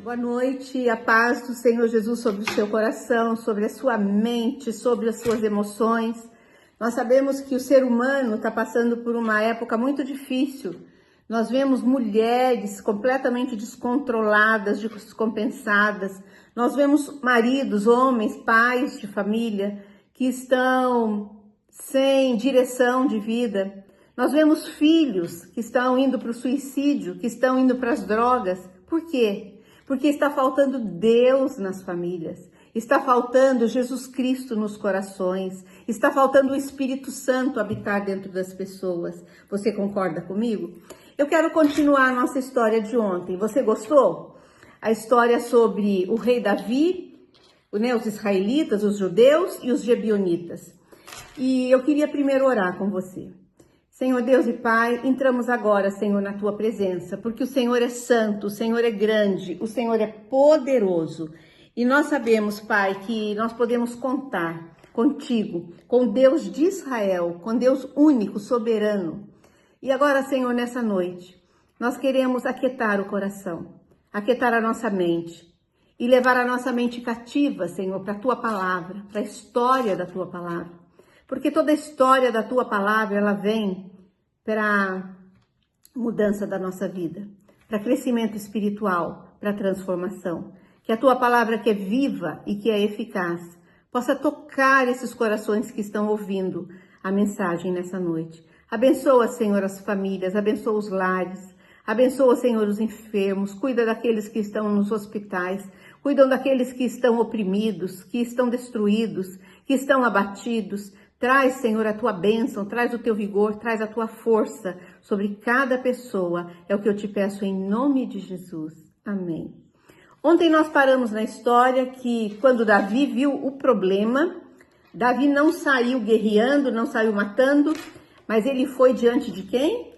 Boa noite, a paz do Senhor Jesus sobre o seu coração, sobre a sua mente, sobre as suas emoções. Nós sabemos que o ser humano está passando por uma época muito difícil. Nós vemos mulheres completamente descontroladas, descompensadas. Nós vemos maridos, homens, pais de família que estão sem direção de vida. Nós vemos filhos que estão indo para o suicídio, que estão indo para as drogas. Por quê? Porque está faltando Deus nas famílias, está faltando Jesus Cristo nos corações, está faltando o Espírito Santo habitar dentro das pessoas. Você concorda comigo? Eu quero continuar a nossa história de ontem. Você gostou? A história sobre o rei Davi, os israelitas, os judeus e os gebionitas. E eu queria primeiro orar com você. Senhor Deus e Pai, entramos agora, Senhor, na Tua presença, porque o Senhor é santo, o Senhor é grande, o Senhor é poderoso. E nós sabemos, Pai, que nós podemos contar contigo, com Deus de Israel, com Deus único, soberano. E agora, Senhor, nessa noite, nós queremos aquietar o coração, aquietar a nossa mente e levar a nossa mente cativa, Senhor, para a Tua palavra, para a história da Tua palavra. Porque toda a história da Tua palavra, ela vem para mudança da nossa vida, para crescimento espiritual, para transformação. Que a Tua palavra, que é viva e que é eficaz, possa tocar esses corações que estão ouvindo a mensagem nessa noite. Abençoa, Senhor, as famílias, abençoa os lares, abençoa, Senhor, os enfermos, cuida daqueles que estão nos hospitais, cuida daqueles que estão oprimidos, que estão destruídos, que estão abatidos. Traz, Senhor, a Tua bênção, traz o Teu vigor, traz a Tua força sobre cada pessoa. É o que eu te peço em nome de Jesus. Amém. Ontem nós paramos na história que quando Davi viu o problema, Davi não saiu guerreando, não saiu matando, mas ele foi diante de quem?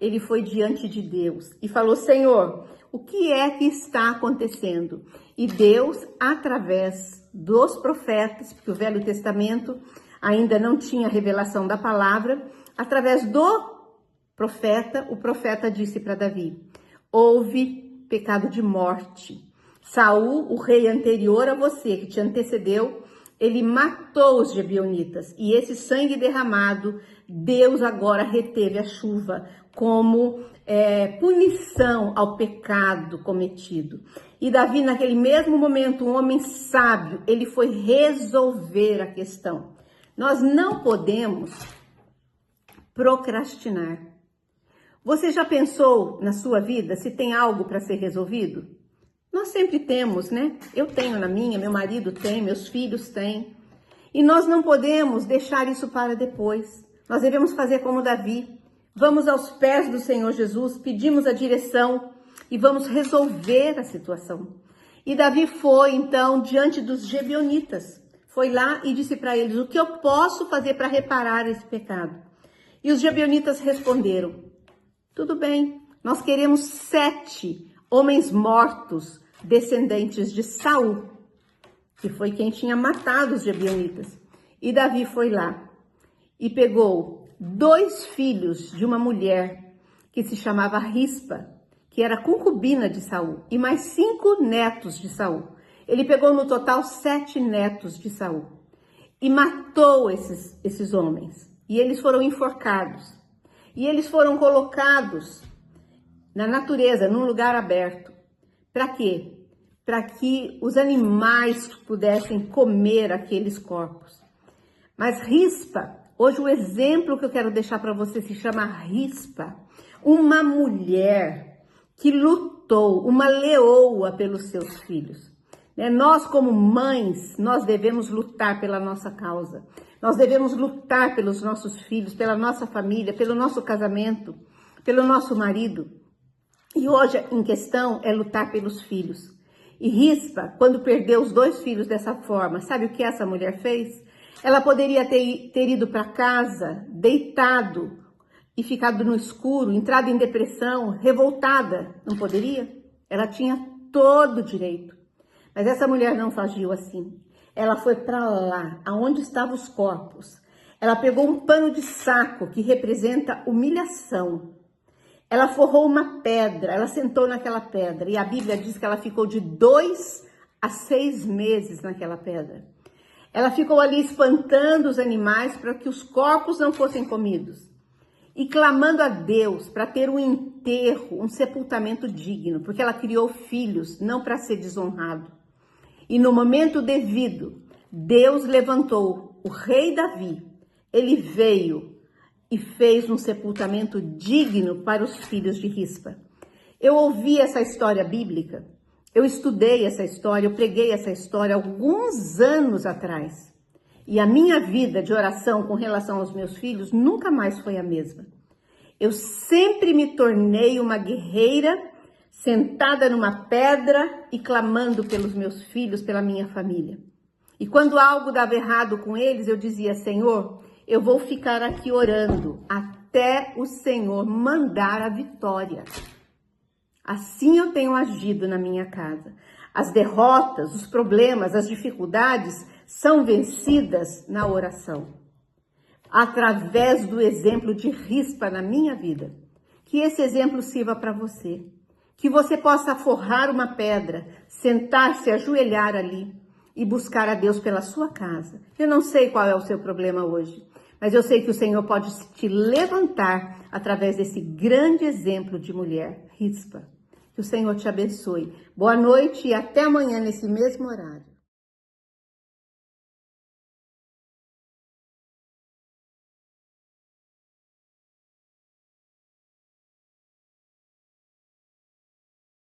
Ele foi diante de Deus e falou: Senhor, o que é que está acontecendo? E Deus, através dos profetas, porque o Velho Testamento ainda não tinha revelação da palavra, através do profeta, o profeta disse para Davi: houve pecado de morte. Saul, o rei anterior a você, que te antecedeu, ele matou os gebionitas. E esse sangue derramado, Deus agora reteve a chuva como punição ao pecado cometido. E Davi, naquele mesmo momento, um homem sábio, ele foi resolver a questão. Nós não podemos procrastinar. Você já pensou na sua vida se tem algo para ser resolvido? Nós sempre temos, né? Eu tenho na minha, meu marido tem, meus filhos têm. E nós não podemos deixar isso para depois. Nós devemos fazer como Davi. Vamos aos pés do Senhor Jesus, pedimos a direção e vamos resolver a situação. E Davi foi, então, diante dos gebionitas. Foi lá e disse para eles: o que eu posso fazer para reparar esse pecado? E os gebionitas responderam: tudo bem, nós queremos 7 homens mortos, descendentes de Saul, que foi quem tinha matado os gebionitas. E Davi foi lá e pegou 2 filhos de uma mulher que se chamava Rispa, que era concubina de Saul, e mais 5 netos de Saul. Ele pegou no total 7 netos de Saul e matou esses homens. E eles foram enforcados. E eles foram colocados na natureza, num lugar aberto. Para quê? Para que os animais pudessem comer aqueles corpos. Mas Rispa, hoje o exemplo que eu quero deixar para você se chama Rispa, uma mulher que lutou, uma leoa pelos seus filhos. Nós, como mães, nós devemos lutar pela nossa causa. Nós devemos lutar pelos nossos filhos, pela nossa família, pelo nosso casamento, pelo nosso marido. E hoje em questão é lutar pelos filhos. E Rispa, quando perdeu os 2 filhos dessa forma, sabe o que essa mulher fez? Ela poderia ter ido para casa, deitado e ficado no escuro, entrado em depressão, revoltada. Não poderia? Ela tinha todo o direito. Mas essa mulher não agiu assim. Ela foi para lá, aonde estavam os corpos. Ela pegou um pano de saco que representa humilhação. Ela forrou uma pedra, ela sentou naquela pedra. E a Bíblia diz que ela ficou de 2 a 6 meses naquela pedra. Ela ficou ali espantando os animais para que os corpos não fossem comidos. E clamando a Deus para ter um enterro, um sepultamento digno. Porque ela criou filhos, não para ser desonrado. E no momento devido, Deus levantou o rei Davi. Ele veio e fez um sepultamento digno para os filhos de Rispa. Eu ouvi essa história bíblica, eu estudei essa história, eu preguei essa história alguns anos atrás. E a minha vida de oração com relação aos meus filhos nunca mais foi a mesma. Eu sempre me tornei uma guerreira, sentada numa pedra e clamando pelos meus filhos, pela minha família. E quando algo dava errado com eles, eu dizia: Senhor, eu vou ficar aqui orando até o Senhor mandar a vitória. Assim eu tenho agido na minha casa. As derrotas, os problemas, as dificuldades são vencidas na oração. Através do exemplo de Rispa na minha vida. Que esse exemplo sirva para você. Que você possa forrar uma pedra, sentar-se, ajoelhar ali e buscar a Deus pela sua casa. Eu não sei qual é o seu problema hoje, mas eu sei que o Senhor pode te levantar através desse grande exemplo de mulher, Rispa. Que o Senhor te abençoe. Boa noite e até amanhã nesse mesmo horário.